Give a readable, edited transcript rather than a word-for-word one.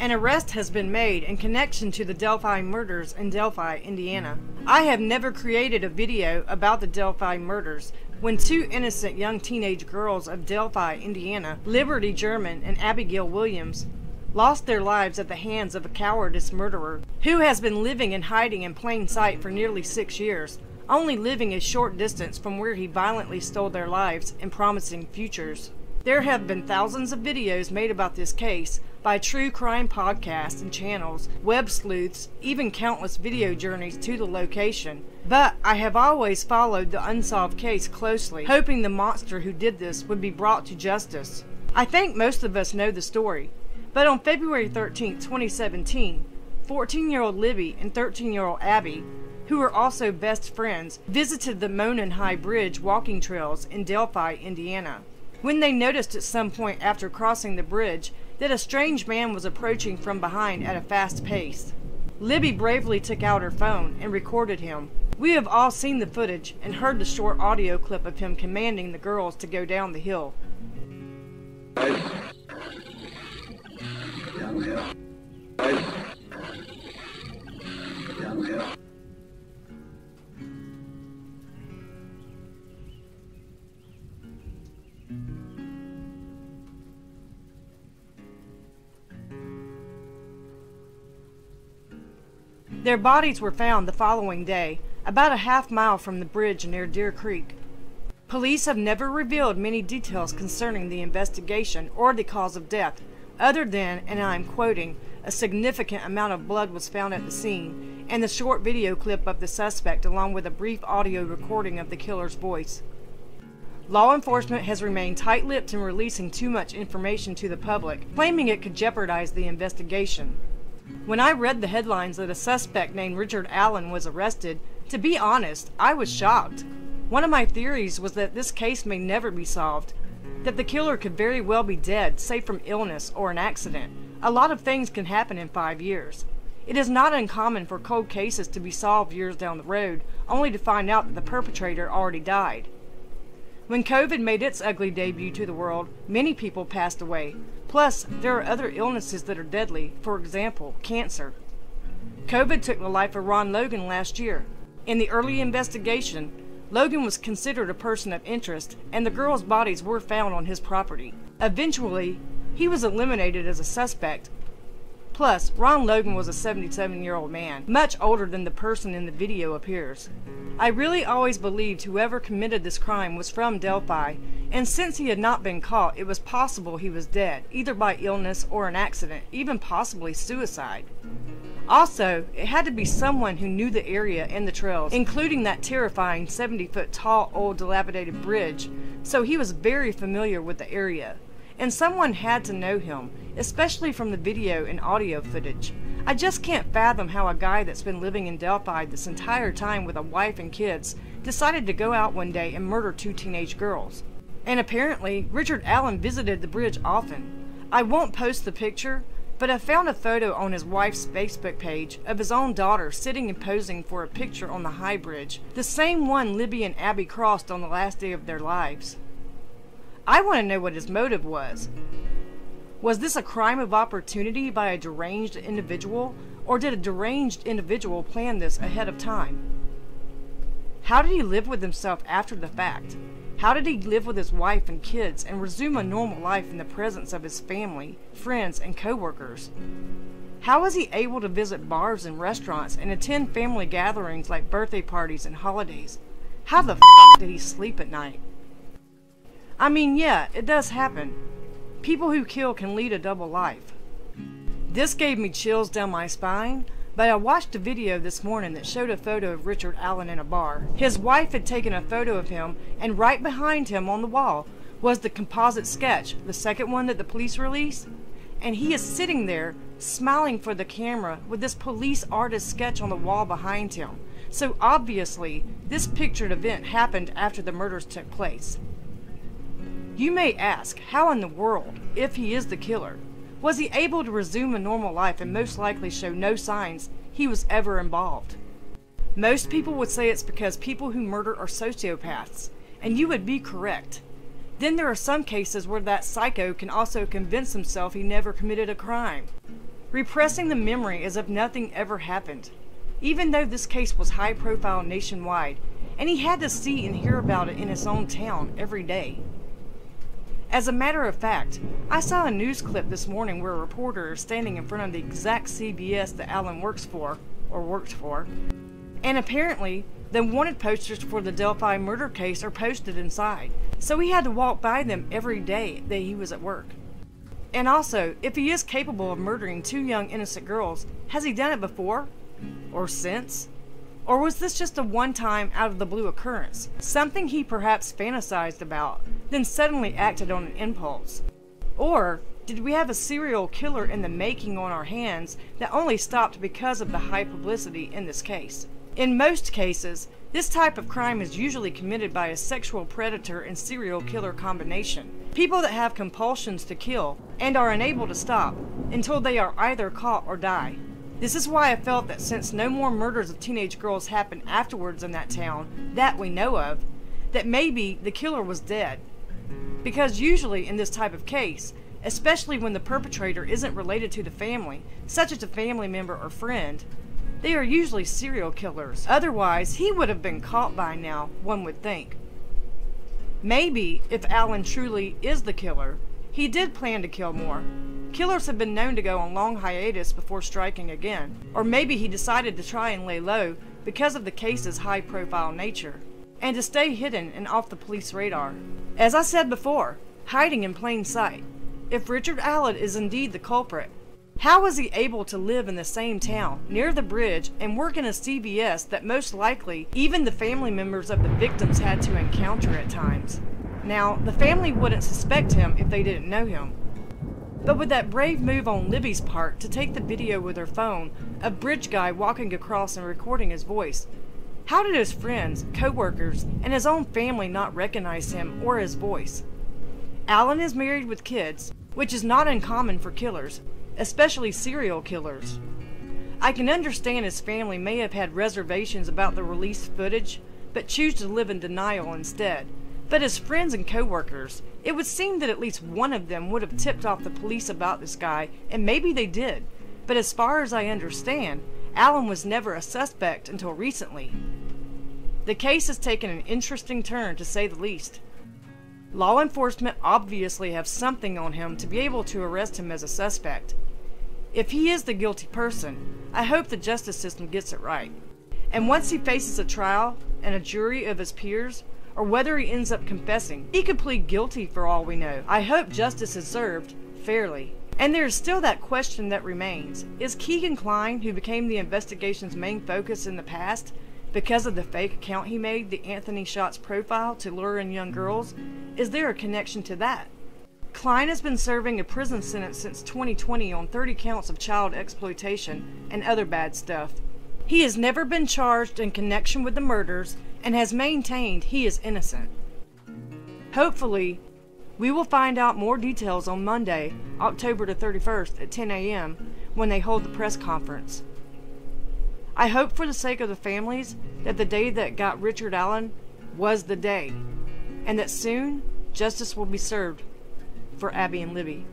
An arrest has been made in connection to the Delphi murders in Delphi, Indiana. I have never created a video about the Delphi murders when two innocent young teenage girls of Delphi, Indiana, Liberty German and Abigail Williams, lost their lives at the hands of a cowardice murderer who has been living in hiding in plain sight for nearly 6 years, only living a short distance from where he violently stole their lives and promising futures. There have been thousands of videos made about this case by true crime podcasts and channels, web sleuths, even countless video journeys to the location. But I have always followed the unsolved case closely, hoping the monster who did this would be brought to justice. I think most of us know the story, but on February 13, 2017, 14-year-old Libby and 13-year-old Abby, who were also best friends, visited the Monon High Bridge walking trails in Delphi, Indiana, when they noticed at some point after crossing the bridge that a strange man was approaching from behind at a fast pace. Libby bravely took out her phone and recorded him. We have all seen the footage and heard the short audio clip of him commanding the girls to go down the hill. Down the hill. Down the hill. Their bodies were found the following day, about a half-mile from the bridge near Deer Creek. Police have never revealed many details concerning the investigation or the cause of death, other than, and I am quoting, a significant amount of blood was found at the scene, and the short video clip of the suspect along with a brief audio recording of the killer's voice. Law enforcement has remained tight-lipped in releasing too much information to the public, claiming it could jeopardize the investigation. When I read the headlines that a suspect named Richard Allen was arrested, to be honest, I was shocked. One of my theories was that this case may never be solved, that the killer could very well be dead, say from illness or an accident. A lot of things can happen in 5 years. It is not uncommon for cold cases to be solved years down the road, only to find out that the perpetrator already died. When COVID made its ugly debut to the world, many people passed away. Plus, there are other illnesses that are deadly, for example, cancer. COVID took the life of Ron Logan last year. In the early investigation, Logan was considered a person of interest, and the girls' bodies were found on his property. Eventually, he was eliminated as a suspect. Plus, Ron Logan was a 77-year-old man, much older than the person in the video appears. I really always believed whoever committed this crime was from Delphi, and since he had not been caught, it was possible he was dead, either by illness or an accident, even possibly suicide. Also, it had to be someone who knew the area and the trails, including that terrifying 70-foot tall old dilapidated bridge, so he was very familiar with the area. And someone had to know him, especially from the video and audio footage. I just can't fathom how a guy that's been living in Delphi this entire time with a wife and kids decided to go out one day and murder two teenage girls. And apparently, Richard Allen visited the bridge often. I won't post the picture, but I found a photo on his wife's Facebook page of his own daughter sitting and posing for a picture on the high bridge, the same one Libby and Abby crossed on the last day of their lives. I want to know what his motive was. Was this a crime of opportunity by a deranged individual, or did a deranged individual plan this ahead of time? How did he live with himself after the fact? How did he live with his wife and kids and resume a normal life in the presence of his family, friends, and co-workers? How was he able to visit bars and restaurants and attend family gatherings like birthday parties and holidays? How the f*** did he sleep at night? I mean, yeah, it does happen. People who kill can lead a double life. This gave me chills down my spine, but I watched a video this morning that showed a photo of Richard Allen in a bar. His wife had taken a photo of him, and right behind him on the wall was the composite sketch, the second one that the police released. And he is sitting there, smiling for the camera with this police artist sketch on the wall behind him. So obviously, this pictured event happened after the murders took place. You may ask, how in the world, if he is the killer, was he able to resume a normal life and most likely show no signs he was ever involved? Most people would say it's because people who murder are sociopaths, and you would be correct. Then there are some cases where that psycho can also convince himself he never committed a crime. repressing the memory as if nothing ever happened, even though this case was high profile nationwide, and he had to see and hear about it in his own town every day. As a matter of fact, I saw a news clip this morning where a reporter is standing in front of the exact CBS that Alan worked for, and apparently the wanted posters for the Delphi murder case are posted inside, so he had to walk by them every day that he was at work. And also, if he is capable of murdering 2 young innocent girls, has he done it before? Or since? Or was this just a one-time out-of-the-blue occurrence, something he perhaps fantasized about, then suddenly acted on an impulse? Or did we have a serial killer in the making on our hands that only stopped because of the high publicity in this case? In most cases, this type of crime is usually committed by a sexual predator and serial killer combination. People that have compulsions to kill and are unable to stop until they are either caught or die. This is why I felt that since no more murders of teenage girls happened afterwards in that town, that we know of, that maybe the killer was dead. Because usually in this type of case, especially when the perpetrator isn't related to the family, such as a family member or friend, they are usually serial killers. Otherwise, he would have been caught by now, one would think. Maybe, if Alan truly is the killer, he did plan to kill more. Killers have been known to go on long hiatus before striking again. Or maybe he decided to try and lay low because of the case's high-profile nature, and to stay hidden and off the police radar. As I said before, hiding in plain sight. If Richard Allen is indeed the culprit, how was he able to live in the same town, near the bridge, and work in a CVS that most likely even the family members of the victims had to encounter at times? Now, the family wouldn't suspect him if they didn't know him. But with that brave move on Libby's part to take the video with her phone of Bridge Guy walking across and recording his voice, how did his friends, co-workers, and his own family not recognize him or his voice? Alan is married with kids, which is not uncommon for killers, especially serial killers. I can understand his family may have had reservations about the released footage, but choose to live in denial instead. But his friends and co-workers, it would seem that at least one of them would have tipped off the police about this guy, and maybe they did. But as far as I understand, Alan was never a suspect until recently. The case has taken an interesting turn, to say the least. Law enforcement obviously have something on him to be able to arrest him as a suspect. If he is the guilty person, I hope the justice system gets it right. And once he faces a trial and a jury of his peers, or whether he ends up confessing, he could plead guilty for all we know. I hope justice is served fairly. And there is still that question that remains. Is Kegan Klein, who became the investigation's main focus in the past, because of the fake account he made, the Anthony Shots profile, to lure in young girls, is there a connection to that? Klein has been serving a prison sentence since 2020 on 30 counts of child exploitation and other bad stuff. He has never been charged in connection with the murders and has maintained he is innocent. Hopefully, we will find out more details on Monday, October the 31st at 10 a.m. when they hold the press conference. I hope for the sake of the families that the day that got Richard Allen was the day, and that soon justice will be served for Abby and Libby.